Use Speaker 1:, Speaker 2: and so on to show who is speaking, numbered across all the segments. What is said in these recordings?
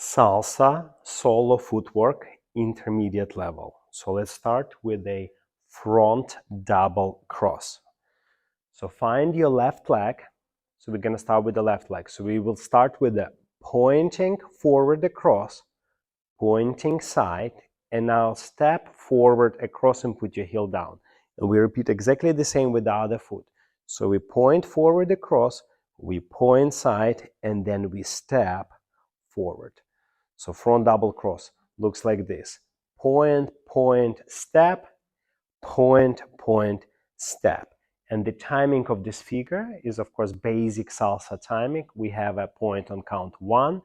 Speaker 1: Salsa solo footwork intermediate level. So let's start with a front double cross. So find your left leg. So we're going to start with the left leg. So we will start with the pointing forward across, pointing side, and now step forward across and put your heel down. And we repeat exactly the same with the other foot. So we point forward across, we point side, and then we step forward. So front double cross looks like this. Point, point, step, point, point, step. And the timing of this figure is, of course, basic salsa timing. We have a point on count 1,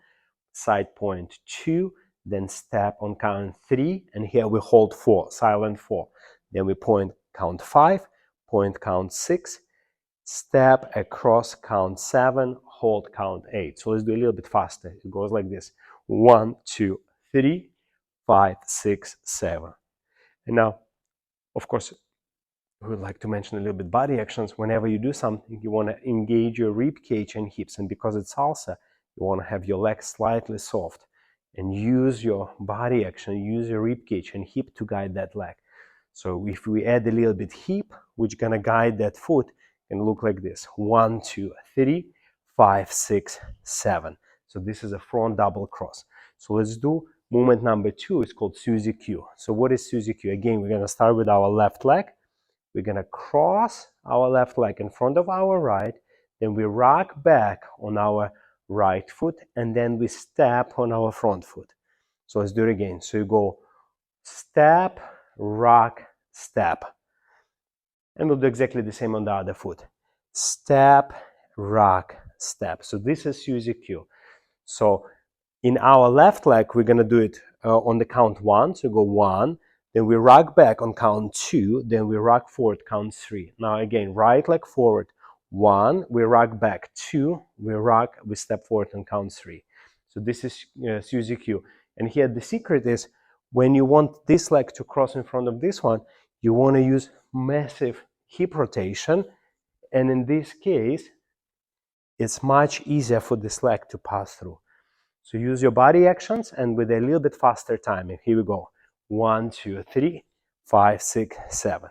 Speaker 1: side point 2, then step on count 3, and here we hold 4, silent 4. Then we point count 5, point count 6, step across count 7, hold count 8. So let's do a little bit faster. It goes like this. 1, 2, 3, 5, 6, 7. And now, of course, we would like to mention a little bit body actions. Whenever you do something, you want to engage your rib cage and hips. And because it's salsa, you want to have your legs slightly soft and use your body action, use your rib cage and hip to guide that leg. So if we add a little bit hip, which gonna guide that foot, and look like this. 1, 2, 3, 5, 6, 7. So this is a front double cross. So let's do movement number 2. It's called Suzy Q. So what is Suzy Q? Again, we're gonna start with our left leg. We're gonna cross our left leg in front of our right. Then we rock back on our right foot, and then we step on our front foot. So let's do it again. So you go step, rock, step. And we'll do exactly the same on the other foot. Step, rock, step. So this is Suzy Q. So in our left leg, we're going to do it on the count 1. So go 1, then we rock back on count 2, then we rock forward, count 3. Now again, right leg forward, 1, we rock back, 2, we step forward on count 3. So this is Suzy Q. And here the secret is, when you want this leg to cross in front of this one, you want to use massive hip rotation. And in this case, it's much easier for this leg to pass through. So use your body actions and with a little bit faster timing. Here we go. 1, 2, 3, 5, 6, 7.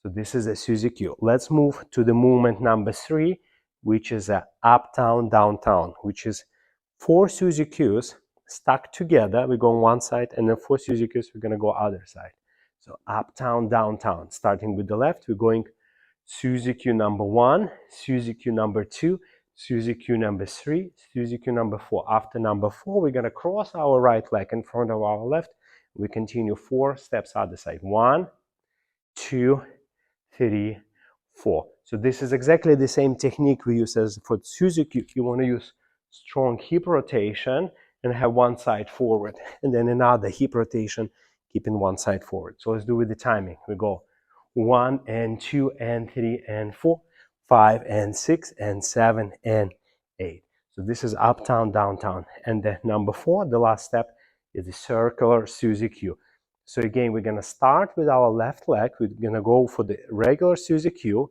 Speaker 1: So this is a Suzy Q. Let's move to the movement number 3, which is a up, down, which is 4 Suzy Qs stuck together. We go on one side, and then 4 Suzy Qs, we're going to go other side. So up, down. Starting with the left, we're going Suzy Q number 1, Suzy Q number 2, Suzy Q number 3, Suzy Q number 4. After number 4, we're going to cross our right leg in front of our left. We continue 4 steps other side. 1, 2, 3, 4. So this is exactly the same technique we use as for Suzy Q. You want to use strong hip rotation and have one side forward, and then another hip rotation, keeping one side forward. So let's do with the timing. We go 1 and 2 and 3 and 4, 5 and 6 and 7 and 8. So this is up, down. And the number 4, the last step, is the circular Suzy Q. So again, we're going to start with our left leg. We're going to go for the regular Suzy Q.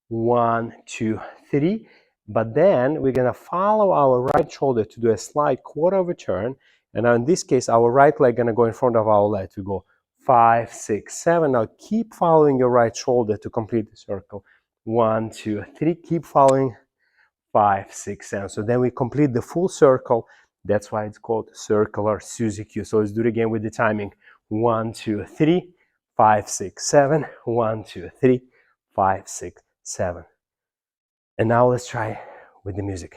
Speaker 1: 1, 2, 3. But then we're going to follow our right shoulder to do a slight quarter of a turn. And now in this case, our right leg going to go in front of our leg. We go 5, 6, 7. Now keep following your right shoulder to complete the circle. 1, 2, 3. Keep following. 5, 6, 7. So then we complete the full circle. That's why it's called circular Suzy Q. So let's do it again with the timing. 1, 2, 3, 5, 6, 7. 1, 2, 3, 5, 6, 7. And now let's try with the music.